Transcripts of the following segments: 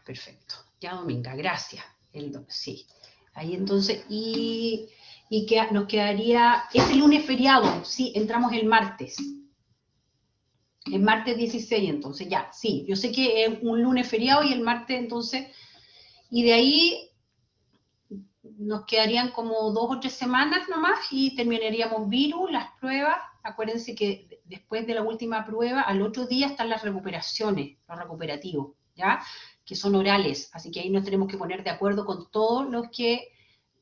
perfecto. Ya, Dominga, gracias. Sí. Ahí entonces, y que nos quedaría, este lunes feriado, sí, entramos el martes. El martes 16, entonces, ya, sí. Yo sé que es un lunes feriado y el martes, entonces, y de ahí nos quedarían como 2 o 3 semanas nomás y terminaríamos virus, las pruebas. Acuérdense que después de la última prueba, al otro día están las recuperaciones, los recuperativos, ¿ya? Que son orales, así que ahí nos tenemos que poner de acuerdo con todos los que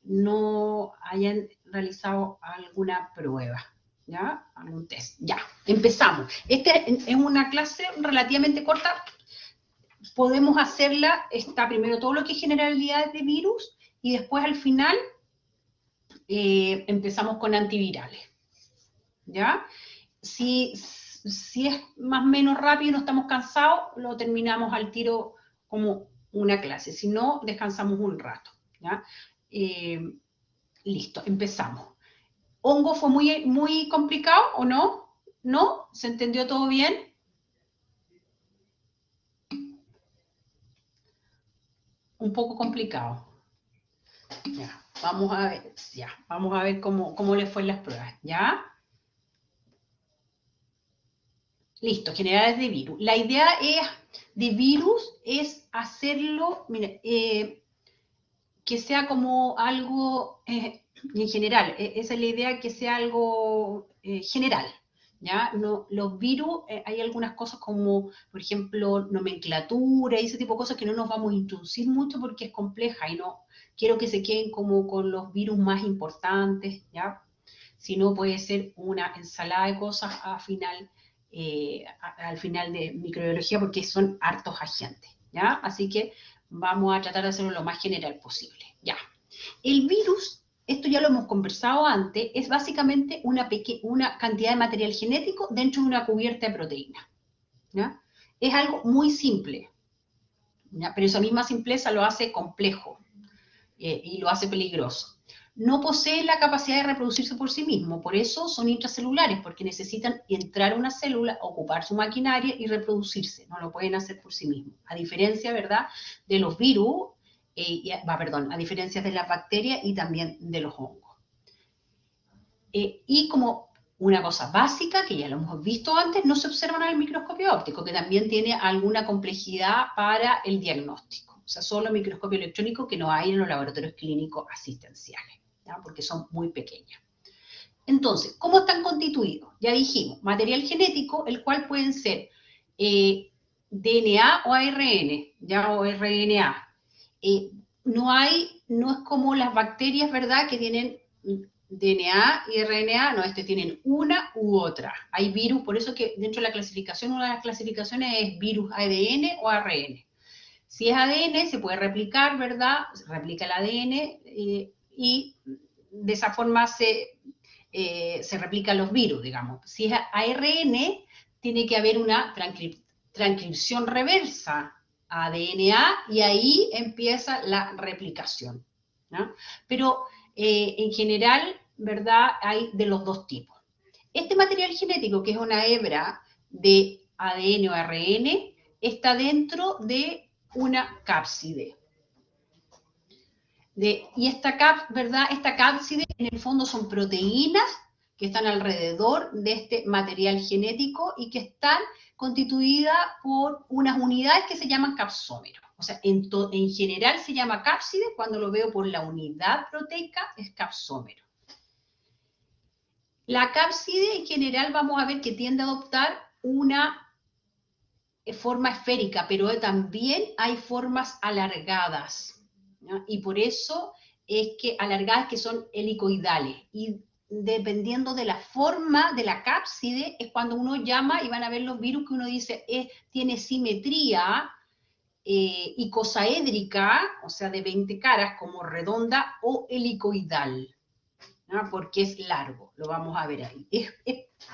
no hayan realizado alguna prueba, ¿ya? Algún test. Ya, empezamos. Esta es una clase relativamente corta, podemos hacerla, está primero todo lo que es generalidades de virus, y después al final empezamos con antivirales, ¿ya? Si es más o menos rápido y no estamos cansados, lo terminamos al tiro como una clase, si no, descansamos un rato, ¿ya? Listo, empezamos. ¿Hongo fue muy complicado o no? ¿No? ¿Se entendió todo bien? Un poco complicado. Ya, vamos a ver cómo les fue en las pruebas, ¿ya? Listo, generales de virus. La idea de virus es hacerlo, mire, que sea como algo, en general, esa es la idea, que sea algo general, ¿ya? No, los virus, hay algunas cosas como, por ejemplo, nomenclatura y ese tipo de cosas que no nos vamos a introducir mucho porque es compleja y no quiero que se queden como con los virus más importantes, ¿ya? Si no, puede ser una ensalada de cosas al final de microbiología porque son hartos agentes, ¿ya? Así que vamos a tratar de hacerlo lo más general posible, ¿ya? El virus, esto ya lo hemos conversado antes, es básicamente una cantidad de material genético dentro de una cubierta de proteína, ¿ya? Es algo muy simple, ¿ya? Pero esa misma simpleza lo hace complejo y lo hace peligroso. No posee la capacidad de reproducirse por sí mismo, por eso son intracelulares, porque necesitan entrar a una célula, ocupar su maquinaria y reproducirse, no lo pueden hacer por sí mismos. A diferencia, ¿verdad?, de los virus, a diferencia de las bacterias y también de los hongos. Y como una cosa básica, que ya lo hemos visto antes, no se observan en el microscopio óptico, que también tiene alguna complejidad para el diagnóstico. O sea, solo microscopio electrónico que no hay en los laboratorios clínicos asistenciales, ¿ya? Porque son muy pequeños. Entonces, ¿cómo están constituidos? Ya dijimos, material genético, el cual pueden ser DNA o ARN, ¿ya? O RNA. No es como las bacterias, ¿verdad?, que tienen DNA y RNA, no, tienen una u otra. Hay virus, por eso que dentro de la clasificación, una de las clasificaciones es virus ADN o ARN. Si es ADN, se puede replicar, ¿verdad? Se replica el ADN y de esa forma se replican los virus, digamos. Si es ARN, tiene que haber una transcripción reversa a DNA y ahí empieza la replicación, ¿no? Pero en general, ¿verdad?, hay de los dos tipos. Este material genético, que es una hebra de ADN o ARN, está dentro de una cápside. Y esta cápside en el fondo son proteínas que están alrededor de este material genético y que están constituidas por unas unidades que se llaman capsómeros. O sea, en general se llama cápside, cuando lo veo por la unidad proteica es capsómero. La cápside en general vamos a ver que tiende a adoptar una forma esférica, pero también hay formas alargadas, ¿no? Y por eso es que alargadas que son helicoidales, y dependiendo de la forma de la cápside es cuando uno llama y van a ver los virus que uno dice tiene simetría icosaédrica, o sea, de 20 caras, como redonda o helicoidal, ¿no? Porque es largo, lo vamos a ver ahí. Es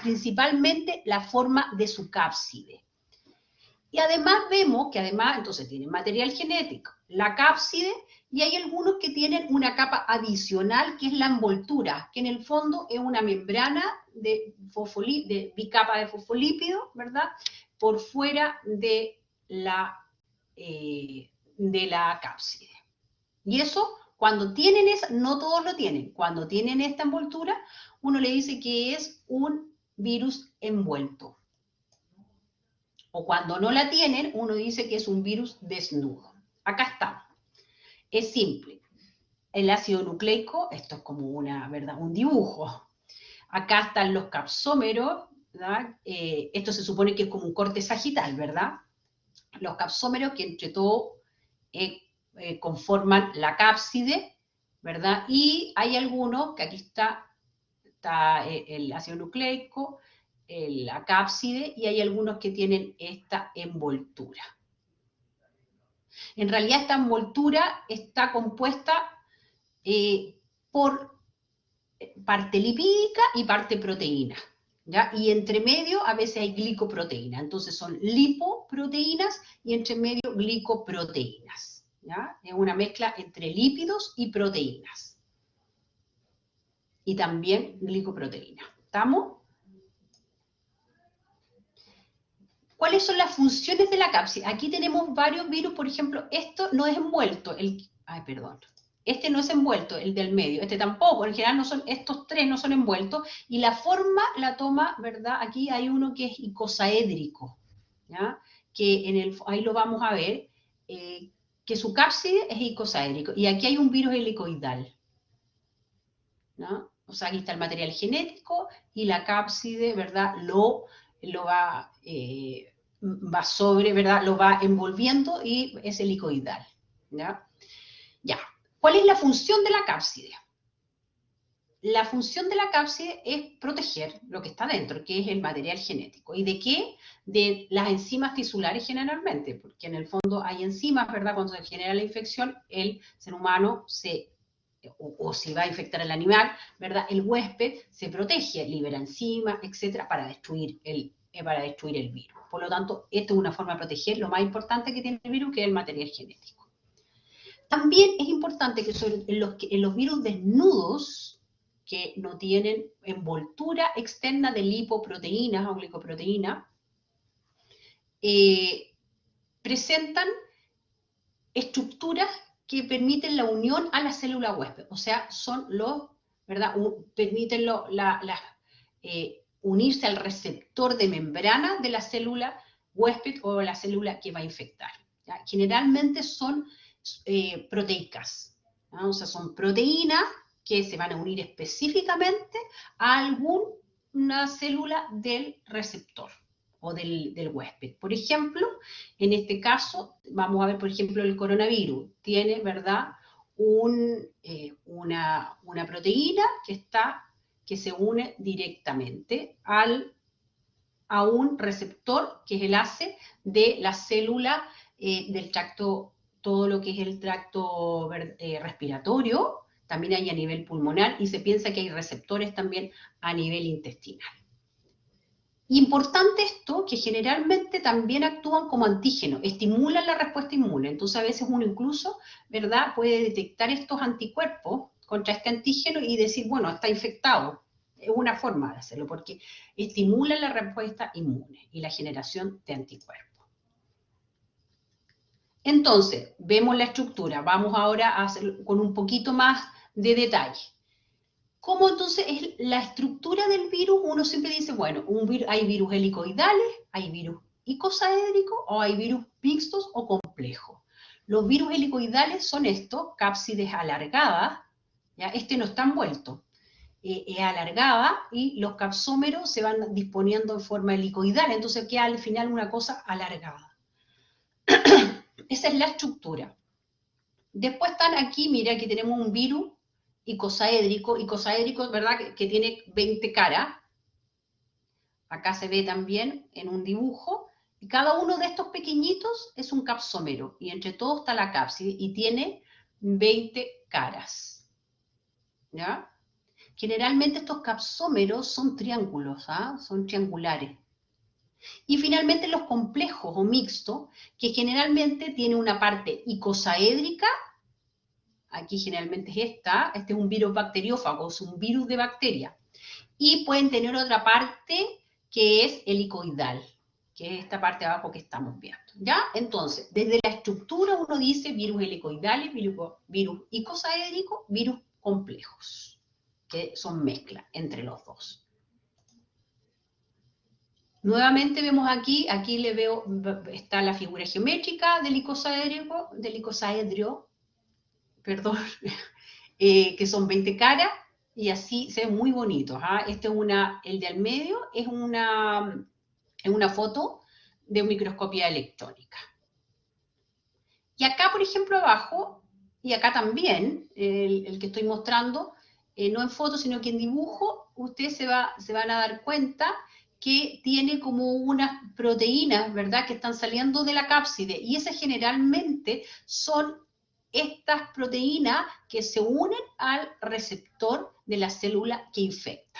principalmente la forma de su cápside. Y además vemos que entonces tienen material genético, la cápside, y hay algunos que tienen una capa adicional que es la envoltura, que en el fondo es una membrana de bicapa de fosfolípidos, ¿verdad?, por fuera de de la cápside. Y eso, cuando tienen esa, no todos lo tienen, cuando tienen esta envoltura, uno le dice que es un virus envuelto. O cuando no la tienen, uno dice que es un virus desnudo. Acá está. Es simple. El ácido nucleico, esto es como una, ¿verdad? Un dibujo. Acá están los capsómeros, ¿verdad? Esto se supone que es como un corte sagital, ¿verdad? Los capsómeros que entre todo conforman la cápside, ¿verdad? Y hay algunos, que aquí está el ácido nucleico, la cápside, y hay algunos que tienen esta envoltura. En realidad esta envoltura está compuesta por parte lipídica y parte proteína, ¿ya? Y entre medio a veces hay glicoproteína, entonces son lipoproteínas y entre medio glicoproteínas, ¿ya? Es una mezcla entre lípidos y proteínas. Y también glicoproteína. ¿Estamos? ¿Cuáles son las funciones de la cápside? Aquí tenemos varios virus, por ejemplo, esto no es envuelto, este no es envuelto, el del medio, este tampoco, en general no son, estos tres no son envueltos, y la forma la toma, ¿verdad? Aquí hay uno que es icosaédrico, ¿ya? Que ahí lo vamos a ver, que su cápside es icosaédrico, y aquí hay un virus helicoidal, ¿no? O sea, aquí está el material genético, y la cápside, ¿verdad? Lo va sobre, ¿verdad? Lo va envolviendo y es helicoidal, ¿ya? Ya. ¿Cuál es la función de la cápside? La función de la cápside es proteger lo que está dentro, que es el material genético. ¿Y de qué? De las enzimas tisulares generalmente, porque en el fondo hay enzimas, ¿verdad? Cuando se genera la infección, el ser humano o si va a infectar al animal, ¿verdad? El huésped se protege, libera enzimas, etcétera, para destruir el virus. Por lo tanto, esta es una forma de proteger lo más importante que tiene el virus, que es el material genético. También es importante que en los virus desnudos, que no tienen envoltura externa de lipoproteínas o glicoproteínas, presentan estructuras que permiten la unión a la célula huésped. O sea, son ¿verdad? Permiten unirse al receptor de membrana de la célula huésped o la célula que va a infectar, ¿ya? Generalmente son proteicas, ¿no? O sea, son proteínas que se van a unir específicamente a alguna célula del receptor o del huésped. Por ejemplo, en este caso, vamos a ver, por ejemplo, el coronavirus. Tiene, ¿verdad?, una proteína que se une directamente a un receptor, que es el ACE, de la célula del tracto, todo lo que es el tracto respiratorio, también hay a nivel pulmonar, y se piensa que hay receptores también a nivel intestinal. Importante esto, que generalmente también actúan como antígenos, estimulan la respuesta inmune, entonces a veces uno incluso, ¿verdad?, puede detectar estos anticuerpos contra este antígeno y decir, bueno, está infectado. Es una forma de hacerlo, porque estimulan la respuesta inmune y la generación de anticuerpos. Entonces, vemos la estructura, vamos ahora a hacer con un poquito más de detalle. ¿Cómo entonces es la estructura del virus? Uno siempre dice, bueno, hay virus helicoidales, hay virus icosaédricos, o hay virus mixtos o complejos. Los virus helicoidales son estos, cápsides alargadas, ¿ya? Este no está envuelto, es alargada, y los capsómeros se van disponiendo en forma helicoidal, entonces queda al final una cosa alargada. Esa es la estructura. Después están aquí, mira, aquí tenemos un virus icosaédrico, ¿verdad?, que tiene 20 caras. Acá se ve también en un dibujo, y cada uno de estos pequeñitos es un capsómero, y entre todos está la cápside, y tiene 20 caras, ¿ya? Generalmente estos capsómeros son triángulos, ¿ah? Son triangulares. Y finalmente los complejos o mixtos, que generalmente tiene una parte icosaédrica. Aquí generalmente es este es un virus bacteriófago, es un virus de bacteria. Y pueden tener otra parte que es helicoidal, que es esta parte de abajo que estamos viendo, ¿ya? Entonces, desde la estructura uno dice virus helicoidales, virus icosaédricos, virus complejos, que son mezclas entre los dos. Nuevamente vemos aquí le veo, está la figura geométrica del icosaedrio, perdón, que son 20 caras, y así se ven muy bonitos. Este es el de al medio es una foto de microscopía electrónica. Y acá, por ejemplo, abajo, y acá también, el que estoy mostrando, no en foto, sino que en dibujo, ustedes se van a dar cuenta que tiene como unas proteínas, ¿verdad?, que están saliendo de la cápside, y esas generalmente son estas proteínas que se unen al receptor de la célula que infecta.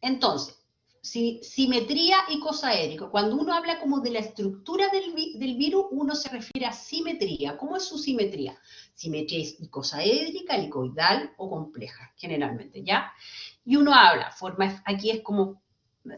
Entonces, simetría icosaédrica. Cuando uno habla como de la estructura del virus, uno se refiere a simetría. ¿Cómo es su simetría? Simetría icosaédrica, helicoidal o compleja, generalmente, ¿ya? Y uno habla, aquí es como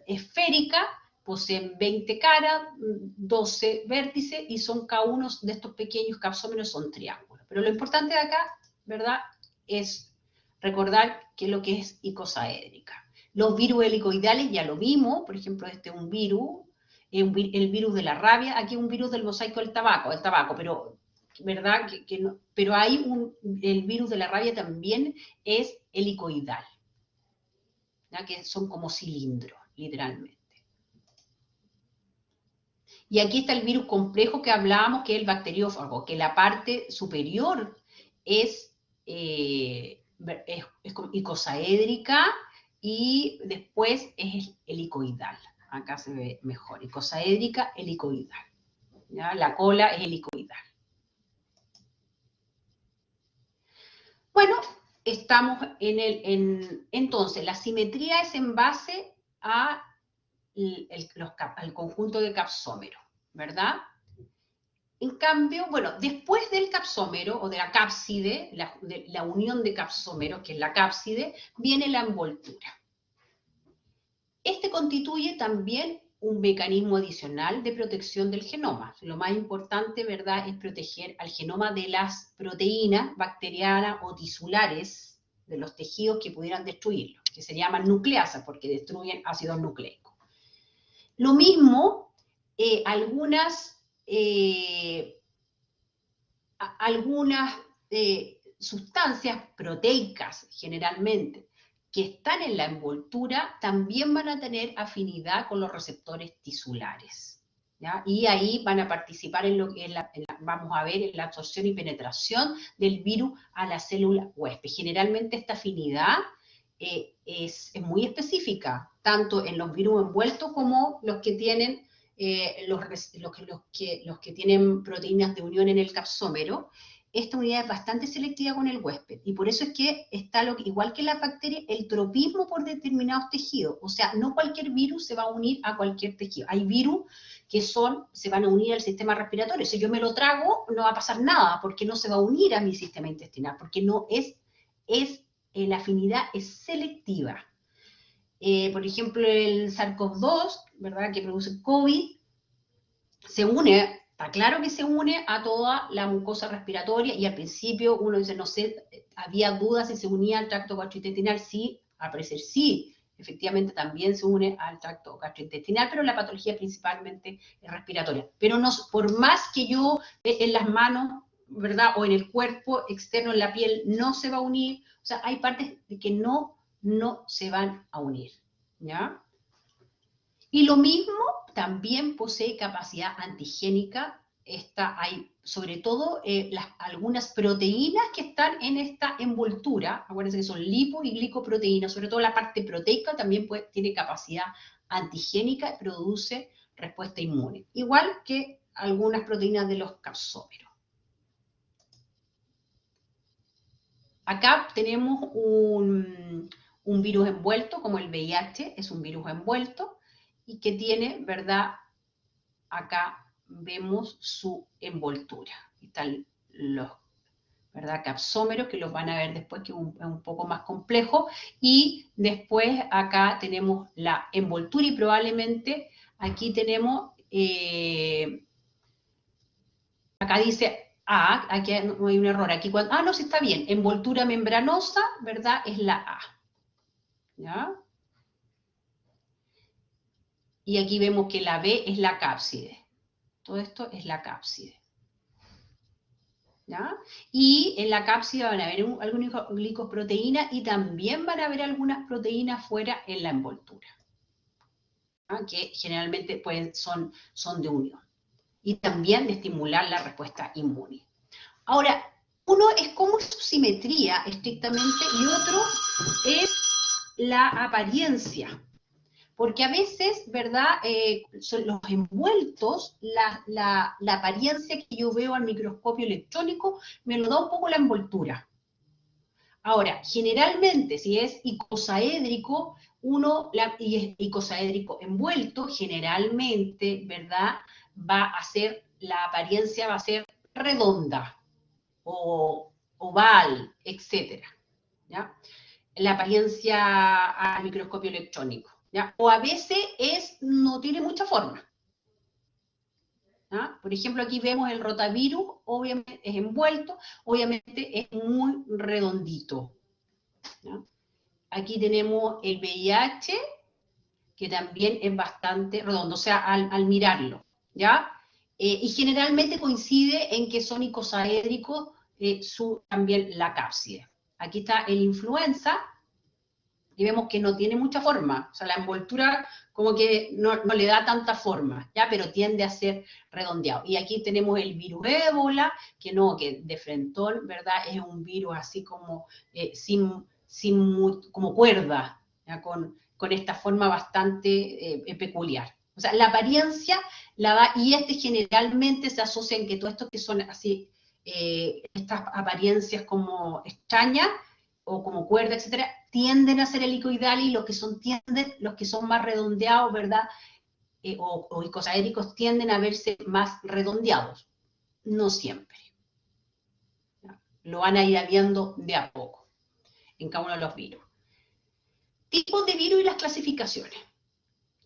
esférica, poseen 20 caras, 12 vértices, y son cada uno de estos pequeños capsómeros son triángulos. Pero lo importante de acá, ¿verdad?, es recordar qué es lo que es icosaédrica. Los virus helicoidales ya lo vimos, por ejemplo, este es un virus, el virus de la rabia, aquí es un virus del mosaico del tabaco, pero, ¿verdad? No, pero hay el virus de la rabia también es helicoidal, ¿ya?, que son como cilindros, literalmente. Y aquí está el virus complejo que hablábamos, que es el bacteriófago, que la parte superior es icosaédrica, y después es helicoidal. Acá se ve mejor. Icosaédrica, helicoidal. ¿Ya? La cola es helicoidal. Bueno, estamos entonces, la simetría es en base al conjunto de capsómeros, ¿verdad? En cambio, bueno, después del capsómero o de la cápside, la unión de capsómeros, que es la cápside, viene la envoltura. Este constituye también un mecanismo adicional de protección del genoma. Lo más importante, ¿verdad?, es proteger al genoma de las proteínas bacterianas o tisulares de los tejidos que pudieran destruirlo, que se llaman nucleasas porque destruyen ácidos nucleicos. Lo mismo, algunas sustancias proteicas, generalmente, que están en la envoltura, también van a tener afinidad con los receptores tisulares, ¿ya? Y ahí van a participar en lo que vamos a ver en la absorción y penetración del virus a la célula huésped. Generalmente esta afinidad es muy específica, tanto en los virus envueltos como los que tienen los que tienen proteínas de unión en el capsómero. Esta unidad es bastante selectiva con el huésped, y por eso es que está, igual que las bacterias, el tropismo por determinados tejidos. O sea, no cualquier virus se va a unir a cualquier tejido. Hay virus que se van a unir al sistema respiratorio. Si yo me lo trago, no va a pasar nada, porque no se va a unir a mi sistema intestinal, porque no la afinidad es selectiva. Por ejemplo, el SARS-CoV-2, ¿verdad?, que produce COVID, se une, está claro que se une a toda la mucosa respiratoria, y al principio uno dice, no sé, había dudas si se unía al tracto gastrointestinal. Sí, al parecer sí, efectivamente también se une al tracto gastrointestinal, pero la patología principalmente es respiratoria. Pero no, por más que yo en las manos, ¿verdad?, o en el cuerpo externo, en la piel, no se va a unir, o sea, hay partes de que no se van a unir, ¿ya? Y lo mismo, también posee capacidad antigénica. Hay sobre todo algunas proteínas que están en esta envoltura. Acuérdense que son lipo y glicoproteínas, sobre todo la parte proteica también tiene capacidad antigénica y produce respuesta inmune, igual que algunas proteínas de los capsómeros. Acá tenemos un virus envuelto, como el VIH, es un virus envuelto, y que tiene, ¿verdad? Acá vemos su envoltura. Están los, ¿verdad?, capsómeros, que los van a ver después, que es un poco más complejo. Y después acá tenemos la envoltura, y probablemente aquí tenemos acá dice A, aquí no hay un error, aquí cuando, no, sí está bien, envoltura membranosa, ¿verdad? Es la A, ¿ya? Y aquí vemos que la B es la cápside. Todo esto es la cápside. ¿Ya? Y en la cápside van a haber algunas glicoproteínas y también van a haber algunas proteínas fuera en la envoltura, ¿ya? Que generalmente pues, son de unión. Y también de estimular la respuesta inmune. Ahora, uno es cómo es su simetría estrictamente y otro es la apariencia. Porque a veces, ¿verdad? Son los envueltos, la apariencia que yo veo al microscopio electrónico, me lo da un poco la envoltura. Ahora, generalmente, si es icosaédrico, y es icosaédrico envuelto, generalmente, ¿verdad? La apariencia va a ser redonda, o oval, etc. ¿Ya? La apariencia al microscopio electrónico. ¿Ya? O a veces no tiene mucha forma. ¿Ya? Por ejemplo, aquí vemos el rotavirus, obviamente es envuelto, obviamente es muy redondito. ¿Ya? Aquí tenemos el VIH, que también es bastante redondo, o sea, al mirarlo. ¿Ya? Y generalmente coincide en que son icosaédricos, también la cápside. Aquí está el influenza, y vemos que no tiene mucha forma, o sea, la envoltura como que no le da tanta forma, ¿ya? Pero tiende a ser redondeado. Y aquí tenemos el virus ébola, que de frentón, ¿verdad? Es un virus así como como cuerda, ¿ya? Con esta forma bastante peculiar. O sea, la apariencia la da, y generalmente se asocia en que todos estos que son así, estas apariencias como extrañas, o como cuerda, etcétera, tienden a ser helicoidales, y los que son más redondeados, ¿verdad? O icosaédricos tienden a verse más redondeados. No siempre. ¿Ya? Lo van a ir viendo de a poco en cada uno de los virus. Tipos de virus y las clasificaciones.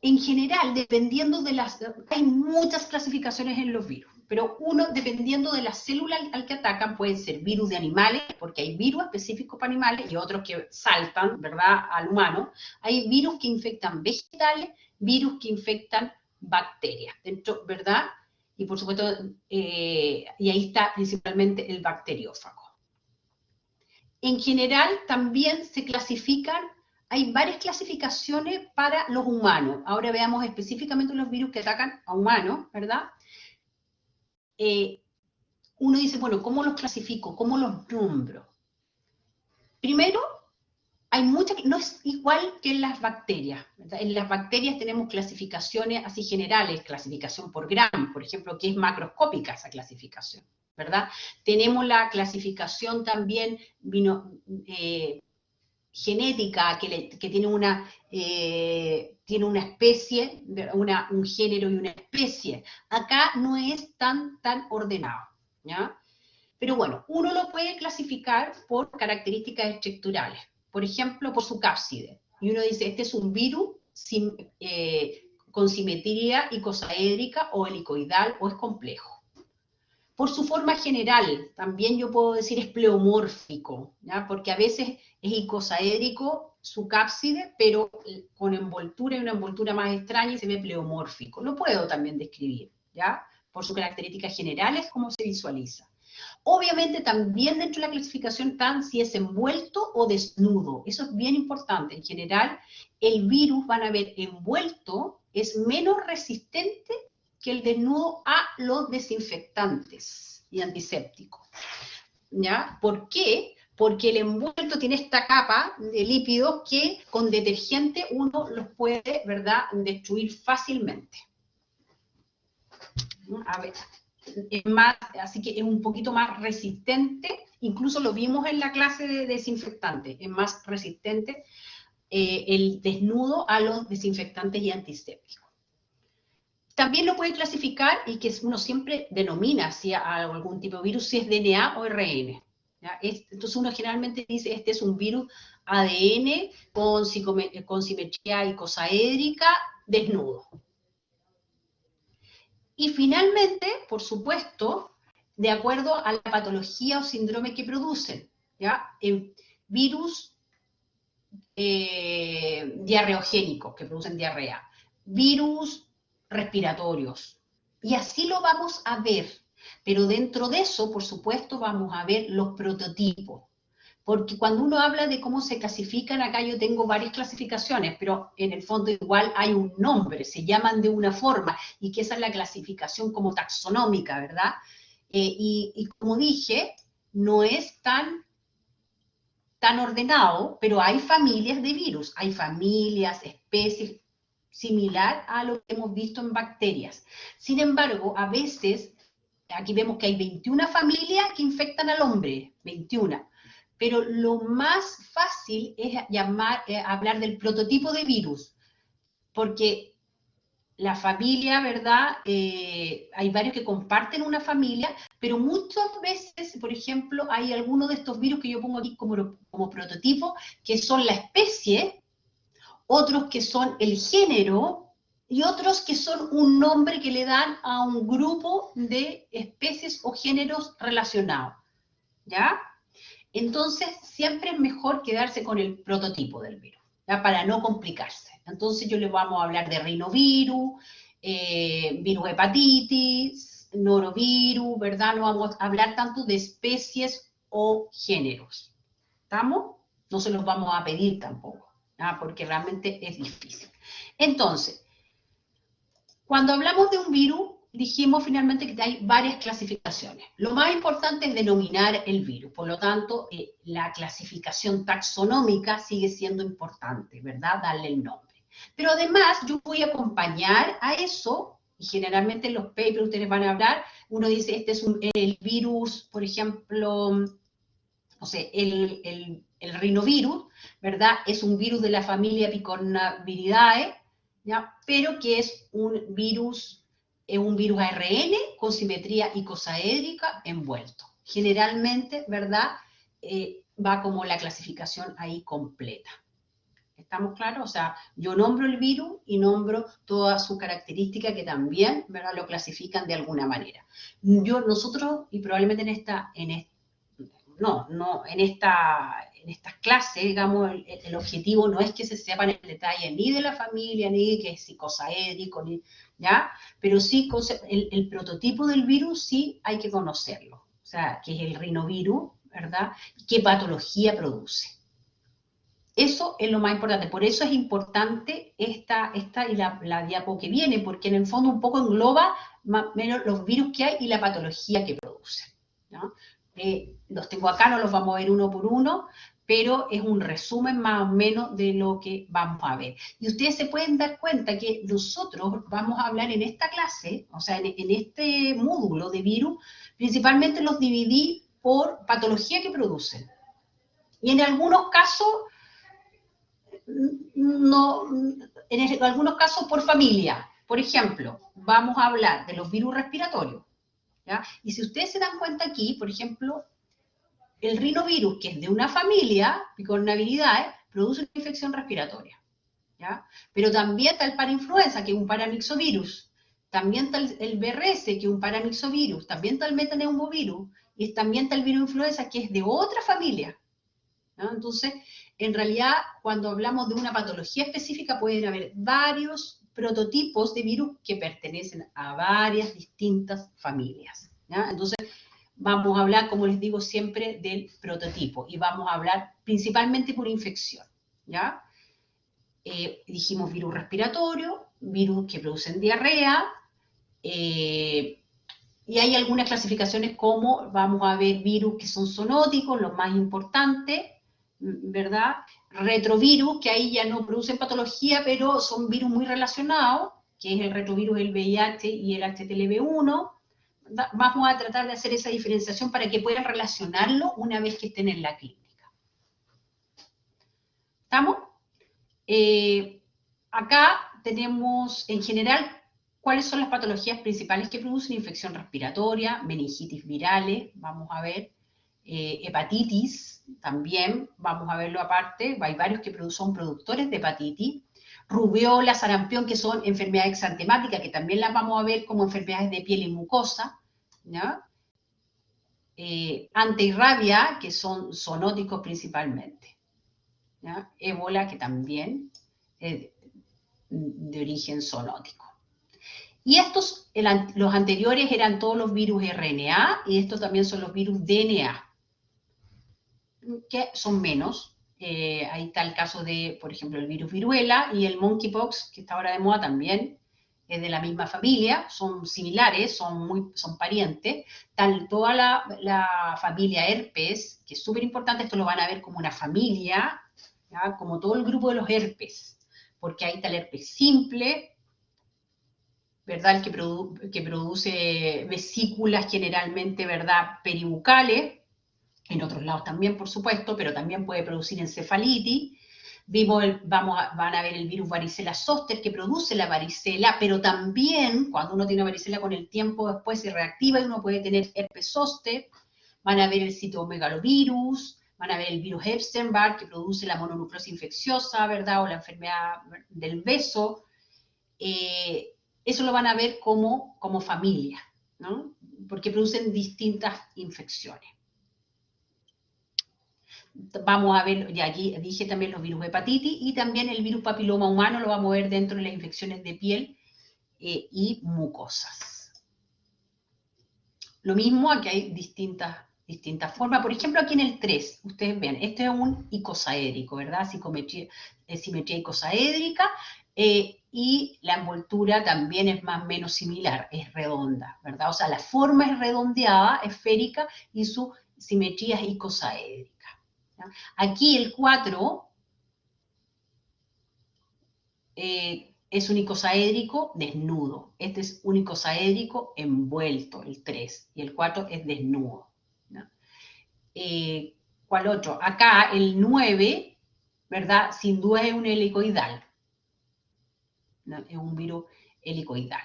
En general, dependiendo de hay muchas clasificaciones en los virus, pero dependiendo de la célula al que atacan, pueden ser virus de animales, porque hay virus específicos para animales y otros que saltan, ¿verdad?, al humano. Hay virus que infectan vegetales, virus que infectan bacterias, dentro, ¿verdad? Y por supuesto, y ahí está principalmente el bacteriófago. En general, también se clasifican. Hay varias clasificaciones para los humanos. Ahora veamos específicamente los virus que atacan a humanos, ¿verdad? Uno dice, bueno, ¿cómo los clasifico? ¿Cómo los nombro? Primero, no es igual que en las bacterias, ¿verdad? En las bacterias tenemos clasificaciones así generales, clasificación por Gram, por ejemplo, que es macroscópica esa clasificación, ¿verdad? Tenemos la clasificación también genética, que tiene una especie, un género y una especie. Acá no es tan ordenado, ¿ya? Pero bueno, uno lo puede clasificar por características estructurales, por ejemplo, por su cápside. Y uno dice, este es un virus con simetría icosaédrica o helicoidal, o es complejo. Por su forma general, también yo puedo decir es pleomórfico, ¿ya? Porque a veces es icosaédrico su cápside, pero con envoltura, y una envoltura más extraña, y se ve pleomórfico. Lo puedo también describir, ¿ya? Por sus características generales, cómo se visualiza. Obviamente también dentro de la clasificación están si es envuelto o desnudo. Eso es bien importante. En general, el virus, van a ver, envuelto es menos resistente que el desnudo a los desinfectantes y antisépticos. ¿Ya? ¿Por qué? Porque el envuelto tiene esta capa de lípidos que con detergente uno los puede, ¿verdad?, destruir fácilmente. A ver, así que es un poquito más resistente, incluso lo vimos en la clase de desinfectantes, es más resistente el desnudo a los desinfectantes y antisépticos. También lo puede clasificar, y que uno siempre denomina si a algún tipo de virus, si es DNA o RN. ¿Ya? Entonces uno generalmente dice, este es un virus ADN con simetría icosaédrica desnudo. Y finalmente, por supuesto, de acuerdo a la patología o síndrome que producen, ¿ya? Virus diarreogénicos que producen diarrea, virus respiratorios, y así lo vamos a ver. Pero dentro de eso, por supuesto, vamos a ver los prototipos. Porque cuando uno habla de cómo se clasifican, acá yo tengo varias clasificaciones, pero en el fondo igual hay un nombre, se llaman de una forma, y que esa es la clasificación como taxonómica, ¿verdad? Y como dije, no es tan ordenado, pero hay familias de virus, hay familias, especies, similar a lo que hemos visto en bacterias. Sin embargo, a veces, aquí vemos que hay 21 familias que infectan al hombre, 21. Pero lo más fácil es hablar del prototipo de virus, porque la familia, ¿verdad? Hay varios que comparten una familia, pero muchas veces, por ejemplo, hay algunos de estos virus que yo pongo aquí como prototipo, que son la especie, otros que son el género, y otros que son un nombre que le dan a un grupo de especies o géneros relacionados, ¿ya? Entonces, siempre es mejor quedarse con el prototipo del virus, ¿ya? Para no complicarse. Entonces, yo les vamos a hablar de rinovirus, virus hepatitis, norovirus, ¿verdad? No vamos a hablar tanto de especies o géneros. ¿Estamos? No se los vamos a pedir tampoco, ¿ya? Porque realmente es difícil. Entonces, cuando hablamos de un virus, dijimos finalmente que hay varias clasificaciones. Lo más importante es denominar el virus, por lo tanto, la clasificación taxonómica sigue siendo importante, ¿verdad? Darle el nombre. Pero además, yo voy a acompañar a eso, y generalmente en los papers ustedes van a hablar, uno dice, este es el virus, por ejemplo, no sé, el rinovirus, ¿verdad? Es un virus de la familia Picornaviridae, ¿ya? Pero que es un virus ARN con simetría icosaédrica envuelto. Generalmente, ¿verdad? Va como la clasificación ahí completa. ¿Estamos claros? O sea, yo nombro el virus y nombro toda su característica que también, ¿verdad? Lo clasifican de alguna manera. Nosotros, y probablemente en estas clases, digamos, el objetivo no es que se sepan el detalle ni de la familia, ni que es psicosaédrico, ¿ya? Pero sí, el prototipo del virus sí hay que conocerlo, o sea, que es el rinovirus, ¿verdad? ¿Qué patología produce? Eso es lo más importante, por eso es importante esta y la diapo que viene, porque en el fondo un poco engloba más o menos los virus que hay y la patología que producen, ¿no? Los tengo acá, no los vamos a ver uno por uno, pero es un resumen más o menos de lo que vamos a ver. Y ustedes se pueden dar cuenta que nosotros vamos a hablar en esta clase, o sea, en este módulo de virus, principalmente los dividí por patología que producen. Y en algunos casos no, en algunos casos por familia. Por ejemplo, vamos a hablar de los virus respiratorios, ¿ya? Y si ustedes se dan cuenta aquí, por ejemplo, el rinovirus, que es de una familia, Picornaviridae, produce una infección respiratoria, ¿ya? Pero también está el parainfluenza, que es un paramyxovirus. También está el BRS, que es un paramyxovirus. También está el metaneumovirus. Y también está el virus influenza, que es de otra familia, ¿no? Entonces, en realidad, cuando hablamos de una patología específica, pueden haber varios prototipos de virus que pertenecen a varias distintas familias, ¿ya? Entonces, vamos a hablar, como les digo siempre, del prototipo y vamos a hablar principalmente por infección, ¿ya? Dijimos virus respiratorio, virus que producen diarrea, y hay algunas clasificaciones como, vamos a ver virus que son zoonóticos, los más importantes, ¿verdad? Retrovirus, que ahí ya no producen patología, pero son virus muy relacionados, que es el retrovirus, el VIH y el HTLV1. Vamos a tratar de hacer esa diferenciación para que puedan relacionarlo una vez que estén en la clínica. ¿Estamos? Acá tenemos, en general, cuáles son las patologías principales que producen infección respiratoria, meningitis virales, vamos a ver, hepatitis también, vamos a verlo aparte, hay varios que son productores de hepatitis, rubiola, sarampión, que son enfermedades exantemáticas, que también las vamos a ver como enfermedades de piel y mucosa, ¿ya? Antirrabia, que son zoonóticos principalmente, ¿ya? Ébola, que también es de origen zoonótico. Y estos, los anteriores eran todos los virus RNA, y estos también son los virus DNA, que son menos. Ahí está el caso de, por ejemplo, el virus viruela y el monkeypox, que está ahora de moda también, es de la misma familia, son similares, son parientes. Tal toda la familia herpes, que es súper importante, esto lo van a ver como una familia, ¿ya? Como todo el grupo de los herpes, porque ahí está el herpes simple, ¿verdad? El que produce vesículas generalmente, ¿verdad? Peribucales, en otros lados también, por supuesto, pero también puede producir encefalitis. Van a ver el virus varicela zoster que produce la varicela, pero también cuando uno tiene varicela con el tiempo después se reactiva y uno puede tener herpes zoster. Van a ver el citomegalovirus, van a ver el virus Epstein-Barr que produce la mononucleosis infecciosa, ¿verdad? O la enfermedad del beso. Eso lo van a ver como familia, ¿no? Porque producen distintas infecciones. Vamos a ver, y aquí dije también los virus hepatitis y también el virus papiloma humano lo vamos a ver dentro de las infecciones de piel y mucosas. Lo mismo, aquí hay distintas formas. Por ejemplo, aquí en el 3, ustedes ven, este es un icosaédrico, ¿verdad? Simetría icosaédrica, y la envoltura también es más o menos similar, es redonda, ¿verdad? O sea, la forma es redondeada, esférica, y su simetría es icosaédrica. Aquí el 4 es un icosaédrico desnudo. Este es un icosaédrico envuelto, el 3, y el 4 es desnudo, ¿no? ¿Cuál otro? Acá el 9, ¿verdad? Sin duda es un helicoidal, ¿no? Es un virus helicoidal,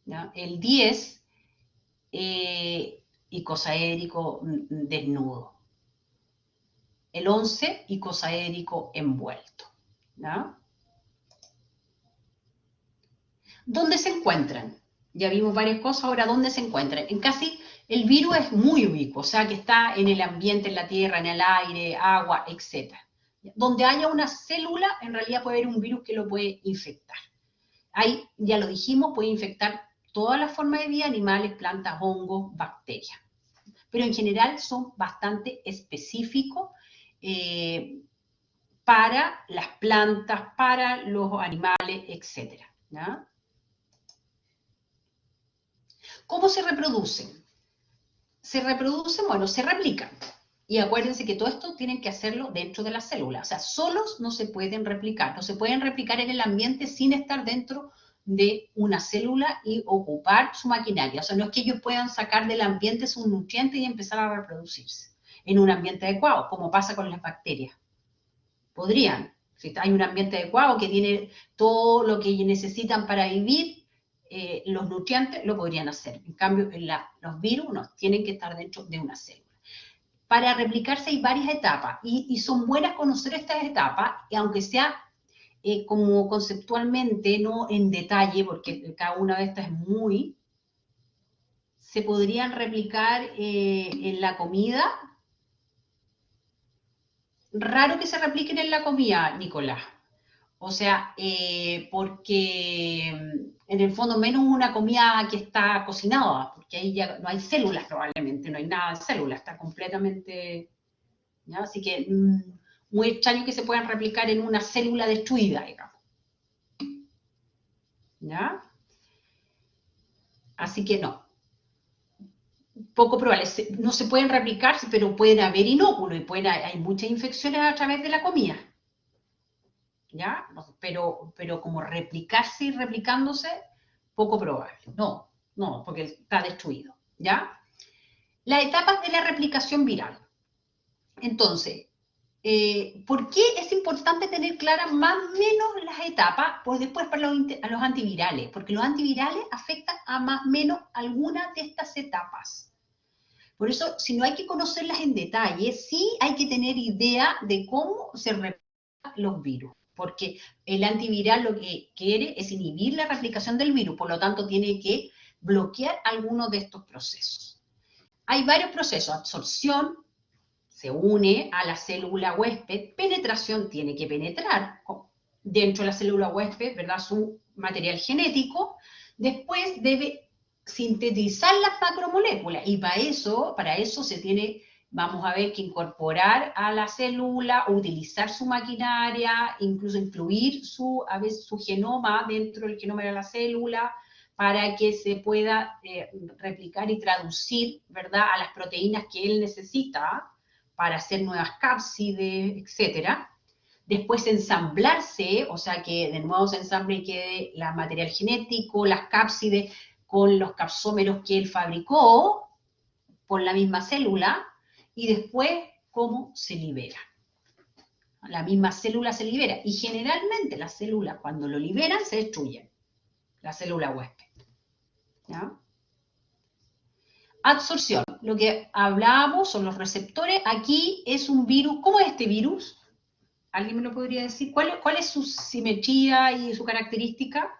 ¿no? El 10, icosaédrico desnudo. El 11, icosaédrico envuelto, ¿no? ¿Dónde se encuentran? Ya vimos varias cosas, ahora ¿dónde se encuentran? En casi, el virus es muy ubicuo, o sea que está en el ambiente, en la tierra, en el aire, agua, etc. Donde haya una célula, en realidad puede haber un virus que lo puede infectar. Ahí, ya lo dijimos, puede infectar todas las formas de vida, animales, plantas, hongos, bacterias. Pero en general son bastante específicos para las plantas, para los animales, etc. ¿Ya? ¿Cómo se reproducen? Se reproducen, bueno, se replican. Y acuérdense que todo esto tienen que hacerlo dentro de la célula. O sea, solos no se pueden replicar. No se pueden replicar en el ambiente sin estar dentro de una célula y ocupar su maquinaria. O sea, no es que ellos puedan sacar del ambiente sus nutrientes y empezar a reproducirse en un ambiente adecuado, como pasa con las bacterias. Podrían. Si hay un ambiente adecuado que tiene todo lo que necesitan para vivir, los nutrientes lo podrían hacer. En cambio, los virus no, tienen que estar dentro de una célula. Para replicarse hay varias etapas y son buenas conocer estas etapas, y aunque sea como conceptualmente, no en detalle, porque cada una de estas es muy, se podrían replicar en la comida. Raro que se repliquen en la comida, Nicolás. O sea, porque en el fondo menos una comida que está cocinada, porque ahí ya no hay células probablemente, no hay nada de células, está completamente, ¿ya? Así que muy extraño que se puedan replicar en una célula destruida, digamos. ¿Ya? Así que no. Poco probable, no se pueden replicar, pero pueden haber inóculos y hay muchas infecciones a través de la comida. ¿Ya? Pero como replicarse y replicándose, poco probable. No, porque está destruido, ¿ya? Las etapas de la replicación viral. Entonces, ¿por qué es importante tener claras más o menos las etapas? Pues después para los antivirales, porque los antivirales afectan a más o menos algunas de estas etapas. Por eso, si no hay que conocerlas en detalle, sí hay que tener idea de cómo se replican los virus. porque el antiviral lo que quiere es inhibir la replicación del virus, por lo tanto tiene que bloquear algunos de estos procesos. Hay varios procesos: absorción, se une a la célula huésped; penetración, tiene que penetrar dentro de la célula huésped, ¿verdad?, su material genético. Después debe sintetizar las macromoléculas, y para eso se tiene, vamos a ver, que incorporar a la célula, utilizar su maquinaria, incluso incluir a veces su genoma dentro del genoma de la célula, para que se pueda replicar y traducir, ¿verdad?, a las proteínas que él necesita para hacer nuevas cápsides, etcétera. Después ensamblarse, o sea, que de nuevo se ensamble y quede el material genético, las cápsides con los capsómeros que él fabricó por la misma célula, y después cómo se libera. La misma célula se libera, y generalmente las células, cuando lo liberan, se destruyen, la célula huésped, ¿ya? Absorción, lo que hablábamos son los receptores. Aquí es un virus. ¿Cómo es este virus? ¿Alguien me lo podría decir? ¿Cuál es su simetría y su característica?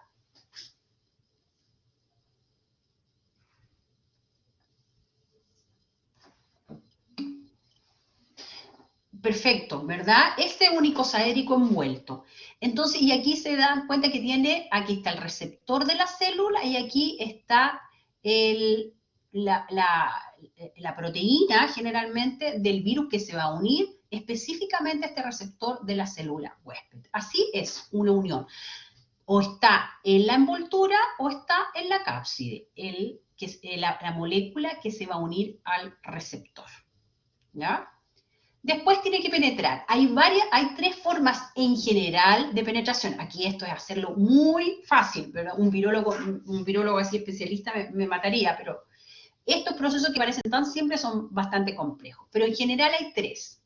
Perfecto, ¿verdad? Este único saérico envuelto. Entonces, y aquí se dan cuenta que aquí está el receptor de la célula, y aquí está la proteína, generalmente, del virus que se va a unir específicamente a este receptor de la célula huésped. Así es una unión. O está en la envoltura o está en la cápside, que es la molécula que se va a unir al receptor, ¿ya? Después tiene que penetrar. Hay 3 formas en general de penetración. Aquí esto es hacerlo muy fácil, pero un virólogo así especialista me mataría, pero estos procesos que parecen tan simples son bastante complejos. Pero en general hay 3.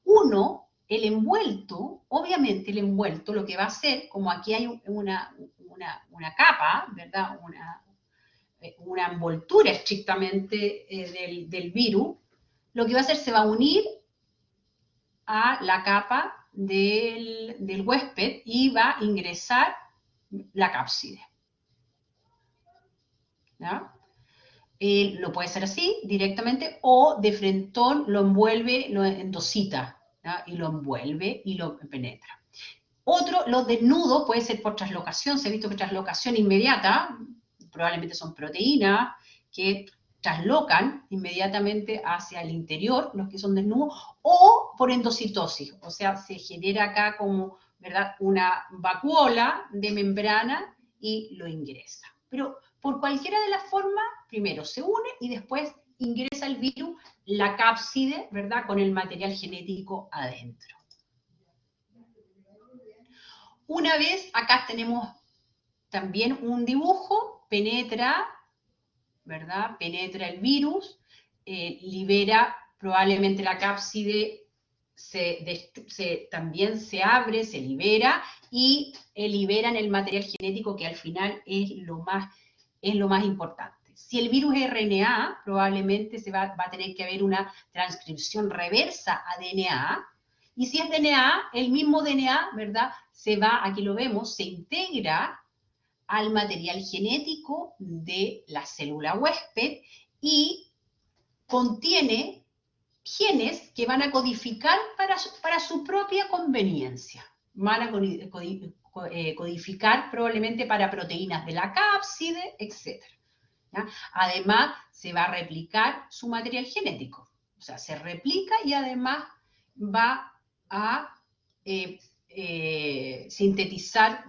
Uno, el envuelto. Obviamente el envuelto lo que va a hacer, como aquí hay una capa, ¿verdad?, una envoltura estrictamente del virus, lo que va a hacer, se va a unir a la capa del huésped y va a ingresar la cápside, ¿ya? Lo puede hacer así, directamente, o de frentón lo envuelve, lo endosita, ¿ya?, y lo envuelve y lo penetra. Otro, los desnudos, puede ser por translocación. Se ha visto que translocación inmediata, probablemente son proteínas que translocan inmediatamente hacia el interior, los que son desnudos, o por endocitosis, o sea, se genera acá como, ¿verdad?, una vacuola de membrana y lo ingresa. Pero por cualquiera de las formas, primero se une y después ingresa el virus, la cápside, ¿verdad?, con el material genético adentro. Una vez, acá tenemos también un dibujo, penetra, ¿verdad?, penetra el virus, libera probablemente la cápside, también se abre, se libera, y liberan el material genético, que al final es lo más importante. Si el virus es RNA, probablemente va a tener que haber una transcripción reversa a DNA, y si es DNA, el mismo DNA, ¿verdad?, aquí lo vemos, se integra al material genético de la célula huésped y contiene genes que van a codificar para su propia conveniencia. Van a codificar probablemente para proteínas de la cápside, etc. ¿Ya? Además, se va a replicar su material genético. O sea, se replica y además va a sintetizar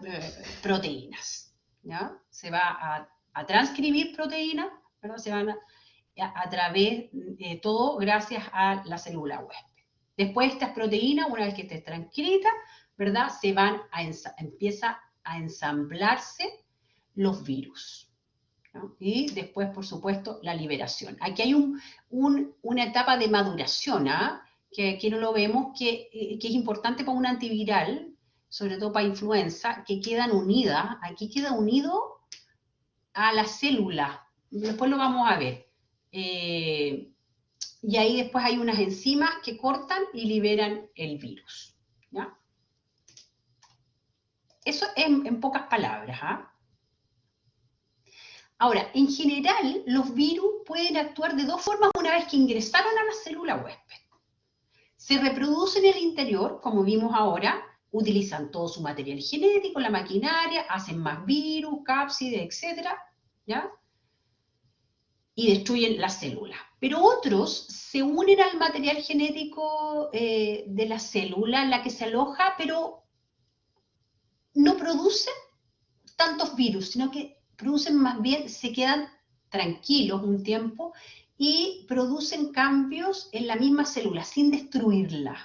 proteínas, ¿ya? Se va a transcribir proteínas, ¿verdad? Se van a través de todo gracias a la célula huésped. Después estas proteínas, una vez que estén transcritas, ¿verdad?, empieza a ensamblarse los virus, ¿no? Y después, por supuesto, la liberación. Aquí hay una etapa de maduración, ¿ah? Que aquí no lo vemos, que es importante para un antiviral, sobre todo para influenza, que quedan unidas. Aquí queda unido a la célula. Después lo vamos a ver. Y ahí después hay unas enzimas que cortan y liberan el virus, ¿ya? Eso en pocas palabras. ¿Ah? Ahora, en general, los virus pueden actuar de dos formas una vez que ingresaron a la célula huésped. Se reproducen en el interior, como vimos ahora, utilizan todo su material genético, la maquinaria, hacen más virus, cápsides, etc. ¿Ya? Y destruyen la célula. Pero otros se unen al material genético de la célula en la que se aloja, pero no producen tantos virus, sino que producen más bien, se quedan tranquilos un tiempo y producen cambios en la misma célula sin destruirla.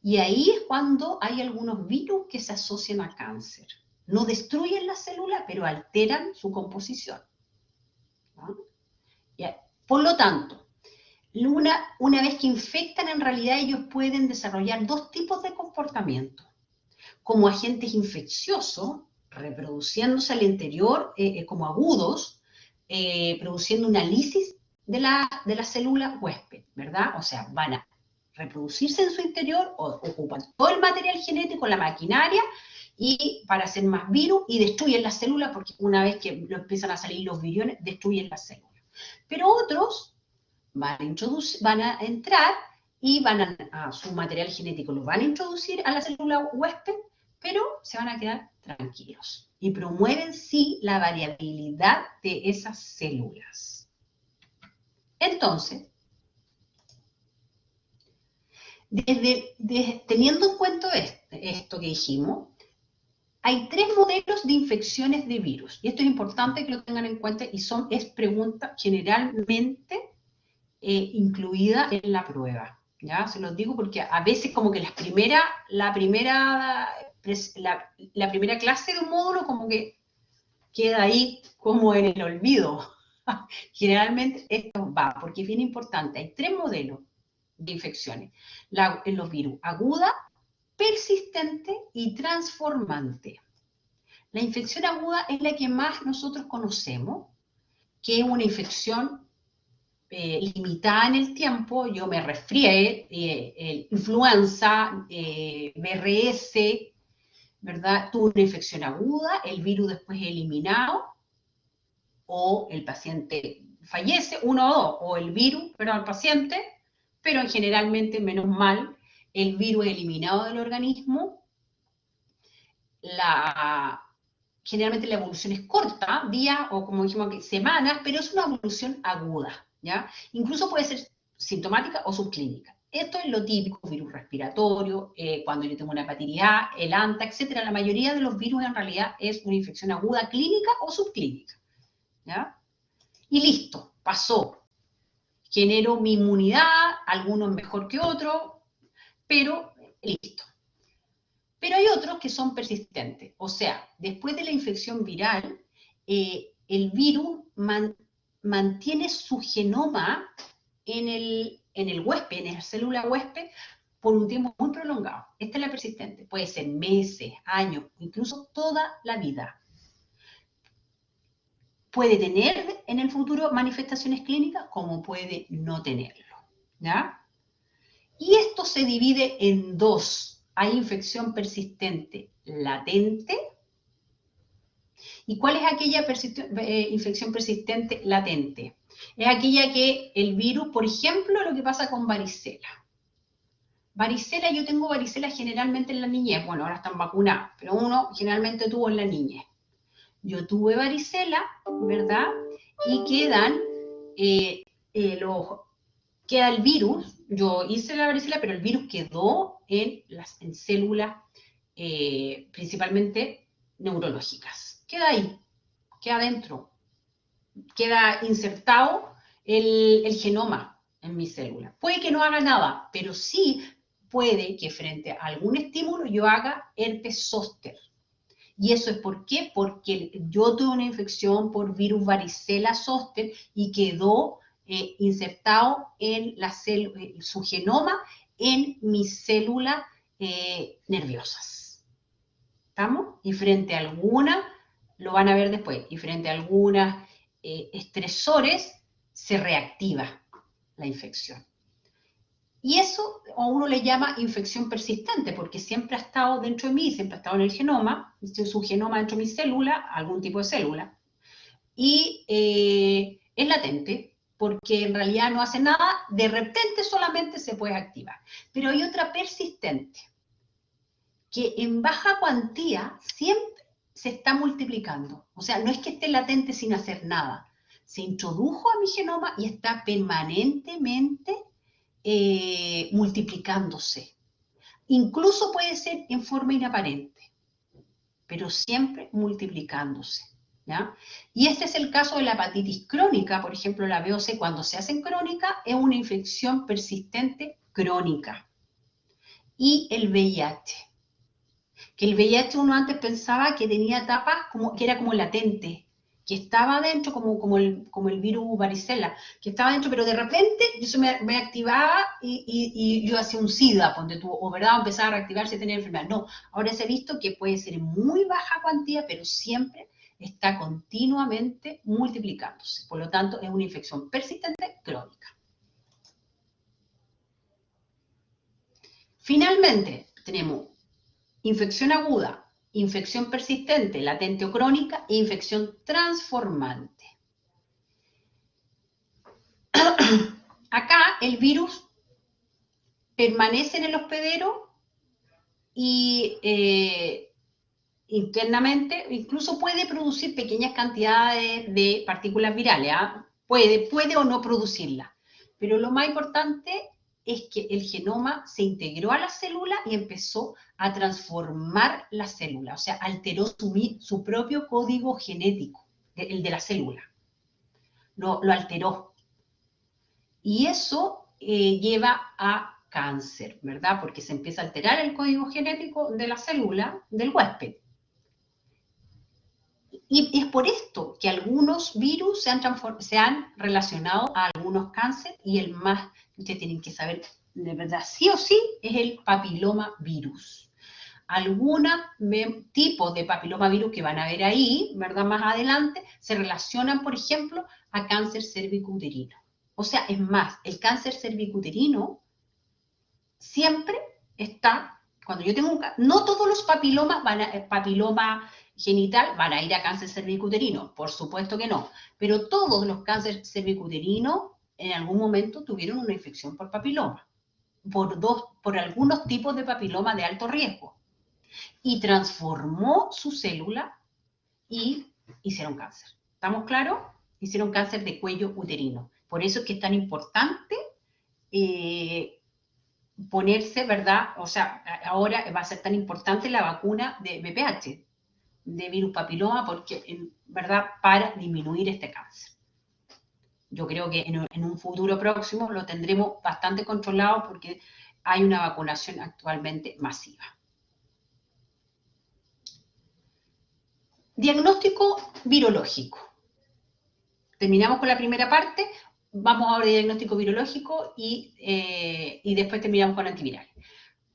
Y ahí es cuando hay algunos virus que se asocian a cáncer. No destruyen la célula, pero alteran su composición. ¿No? Por lo tanto, una vez que infectan, en realidad ellos pueden desarrollar dos tipos de comportamiento. Como agentes infecciosos, reproduciéndose al interior como agudos, produciendo una lisis de la célula huésped, ¿verdad? O sea, van a reproducirse en su interior, ocupan todo el material genético, la maquinaria, y para hacer más virus, y destruyen la célula, porque una vez que empiezan a salir los viriones, destruyen la célula. Pero otros van a entrar y a su material genético lo van a introducir a la célula huésped, pero se van a quedar tranquilos. Y promueven, sí, la variabilidad de esas células. Entonces, teniendo en cuenta esto que dijimos, hay tres modelos de infecciones de virus. Y esto es importante que lo tengan en cuenta y es pregunta generalmente incluida en la prueba. ¿Ya? Se los digo porque a veces como que la primera clase de un módulo como que queda ahí como en el olvido. Generalmente esto va, porque es bien importante. Hay tres modelos de infecciones en los virus: aguda, persistente y transformante. La infección aguda es la que más nosotros conocemos, que es una infección limitada en el tiempo. Yo me resfrié, influenza, BRS, ¿verdad? Tuve una infección aguda, el virus después es eliminado, o el paciente fallece, uno o dos, o el virus, el paciente, pero generalmente, menos mal, el virus es eliminado del organismo. Generalmente la evolución es corta, días o como dijimos aquí, semanas, pero es una evolución aguda, ¿ya? Incluso puede ser sintomática o subclínica. Esto es lo típico: virus respiratorio, cuando yo tengo una hepatitis A, el ANTA, etc. La mayoría de los virus en realidad es una infección aguda clínica o subclínica, ¿ya? Y listo, pasó. Genero mi inmunidad, algunos mejor que otros, pero listo. Pero hay otros que son persistentes. O sea, después de la infección viral, el virus mantiene su genoma en el huésped, en la célula huésped, por un tiempo muy prolongado. Esta es la persistente. Puede ser meses, años, incluso toda la vida. Puede tener en el futuro manifestaciones clínicas, como puede no tenerlo, ¿ya? Y esto se divide en dos. Hay infección persistente latente. ¿Y cuál es aquella infección persistente latente? Es aquella que el virus, por ejemplo, lo que pasa con varicela. Varicela, yo tengo varicela generalmente en la niñez. Bueno, ahora están vacunados, pero uno generalmente tuvo en la niñez. Yo tuve varicela, ¿verdad? Y queda el virus. Yo hice la varicela, pero el virus quedó en células principalmente neurológicas. Queda ahí, queda adentro, queda insertado el genoma en mi célula. Puede que no haga nada, pero sí puede que frente a algún estímulo yo haga herpes zóster. ¿Y eso es por qué? Porque yo tuve una infección por virus varicela zóster y quedó insertado en su genoma en mis células nerviosas. ¿Estamos? Y frente a alguna, lo van a ver después, y frente a algunos estresores se reactiva la infección. Y eso a uno le llama infección persistente, porque siempre ha estado dentro de mí, siempre ha estado en el genoma, es un genoma dentro de mi célula, algún tipo de célula, y es latente, porque en realidad no hace nada, de repente solamente se puede activar. Pero hay otra persistente, que en baja cuantía siempre se está multiplicando. O sea, no es que esté latente sin hacer nada. Se introdujo a mi genoma y está permanentemente multiplicándose. Incluso puede ser en forma inaparente, pero siempre multiplicándose. ¿Ya? Y este es el caso de la hepatitis crónica, por ejemplo, la VOC cuando se hace en crónica es una infección persistente crónica. Y el VIH, que el VIH uno antes pensaba que tenía etapas que era como latente, que estaba dentro como el virus varicela, que estaba dentro, pero de repente eso me activaba y yo hacía un SIDA, ponte tú, o verdad, empezaba a reactivarse y tenía enfermedad. No, ahora se ha visto que puede ser en muy baja cuantía, pero siempre está continuamente multiplicándose. Por lo tanto, es una infección persistente crónica. Finalmente, tenemos infección aguda, infección persistente, latente o crónica e infección transformante. Acá el virus permanece en el hospedero y internamente incluso puede producir pequeñas cantidades de partículas virales. Puede o no producirlas. Pero lo más importante es que el genoma se integró a la célula y empezó a transformar la célula, o sea, alteró su propio código genético, el de la célula. Lo alteró. Y eso lleva a cáncer, ¿verdad? Porque se empieza a alterar el código genético de la célula del huésped. Y es por esto que algunos virus se han relacionado a algunos cánceres y el más que ustedes tienen que saber de verdad sí o sí es el papilomavirus. Algunos tipos de papilomavirus que van a ver ahí, ¿verdad? Más adelante, se relacionan, por ejemplo, a cáncer cervicuterino. O sea, es más, el cáncer cervicuterino siempre está, cuando yo tengo no todos los papilomas papiloma genital van a ir a cáncer cervicuterino, por supuesto que no, pero todos los cánceres cervicuterinos en algún momento tuvieron una infección por papiloma, por algunos tipos de papiloma de alto riesgo, y transformó su célula y hicieron cáncer. ¿Estamos claros? Hicieron cáncer de cuello uterino. Por eso es que es tan importante ponerse, ¿verdad? O sea, ahora va a ser tan importante la vacuna de VPH, de virus papiloma, porque, ¿verdad?, para disminuir este cáncer. Yo creo que en un futuro próximo lo tendremos bastante controlado porque hay una vacunación actualmente masiva. Diagnóstico virológico. Terminamos con la primera parte, vamos ahora a diagnóstico virológico y después terminamos con antivirales.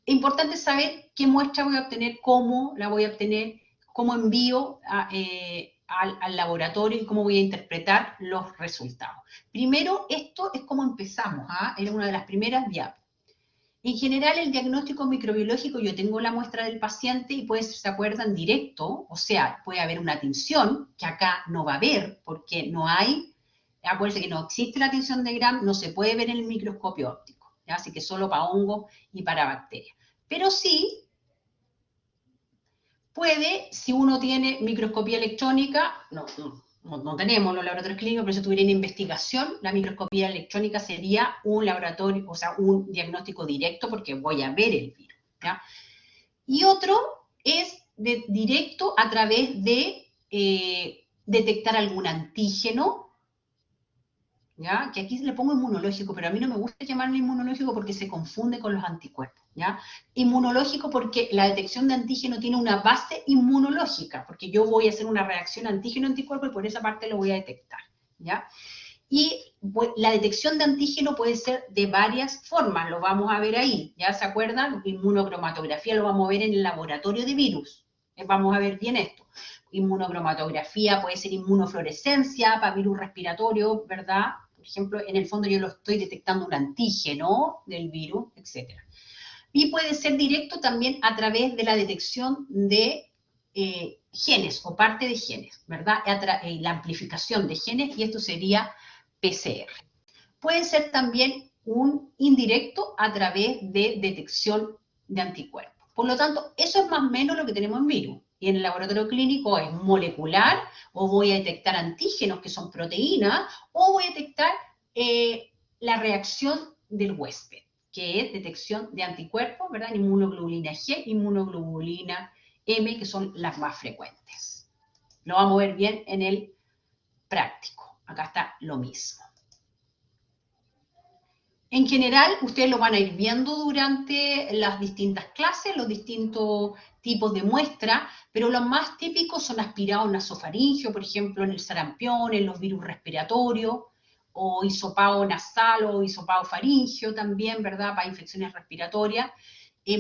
Es importante saber qué muestra voy a obtener, cómo la voy a obtener, cómo envío al laboratorio y cómo voy a interpretar los resultados. Primero, esto es cómo empezamos, era una de las primeras diapositivas. En general, el diagnóstico microbiológico, yo tengo la muestra del paciente y puede ser, ¿se acuerdan?, directo, o sea, puede haber una tinción, que acá no va a haber, porque no hay, acuérdense que no existe la tinción de Gram, no se puede ver en el microscopio óptico, ¿ya? Así que solo para hongos y para bacterias. Pero sí, puede, si uno tiene microscopía electrónica, no tenemos los laboratorios clínicos, pero si tuviera una investigación, la microscopía electrónica sería un laboratorio, o sea, un diagnóstico directo porque voy a ver el virus, ¿ya? Y otro es directo a través de detectar algún antígeno, ¿ya? Que aquí le pongo inmunológico, pero a mí no me gusta llamarlo inmunológico porque se confunde con los anticuerpos, ¿ya? Inmunológico porque la detección de antígeno tiene una base inmunológica, porque yo voy a hacer una reacción antígeno-anticuerpo y por esa parte lo voy a detectar, ¿ya? Y la detección de antígeno puede ser de varias formas, lo vamos a ver ahí, ¿ya se acuerdan? Inmunocromatografía lo vamos a ver en el laboratorio de virus, vamos a ver bien esto. Inmunocromatografía puede ser inmunofluorescencia para virus respiratorio, ¿verdad? Por ejemplo, en el fondo yo lo estoy detectando un antígeno del virus, etc. Y puede ser directo también a través de la detección de genes o parte de genes, ¿verdad? La amplificación de genes, y esto sería PCR. Puede ser también un indirecto a través de detección de anticuerpos. Por lo tanto, eso es más o menos lo que tenemos en virus. Y en el laboratorio clínico es molecular, o voy a detectar antígenos que son proteínas, o voy a detectar la reacción del huésped, que es detección de anticuerpos, ¿verdad? Inmunoglobulina G, inmunoglobulina M, que son las más frecuentes. Lo vamos a ver bien en el práctico. Acá está lo mismo. En general, ustedes lo van a ir viendo durante las distintas clases, los distintos tipos de muestra, pero los más típicos son aspirados nasofaringio, por ejemplo, en el sarampión, en los virus respiratorios, o hisopado nasal o hisopado faringio también, ¿verdad?, para infecciones respiratorias.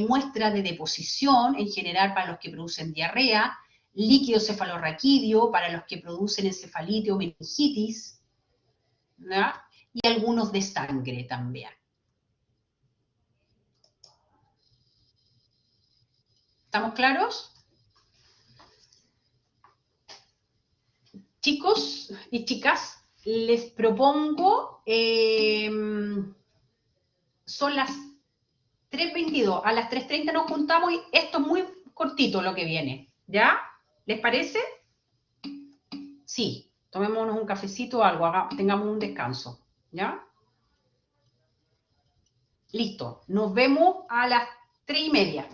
Muestra de deposición, en general para los que producen diarrea, líquido cefalorraquídeo para los que producen encefalitis o meningitis, ¿verdad?, y algunos de sangre también. ¿Estamos claros? Chicos y chicas, les propongo, son las 3:22, a las 3:30 nos juntamos y esto es muy cortito lo que viene, ¿ya? ¿Les parece? Sí, tomémonos un cafecito o algo, tengamos un descanso, ¿ya? Listo, nos vemos a las 3:30.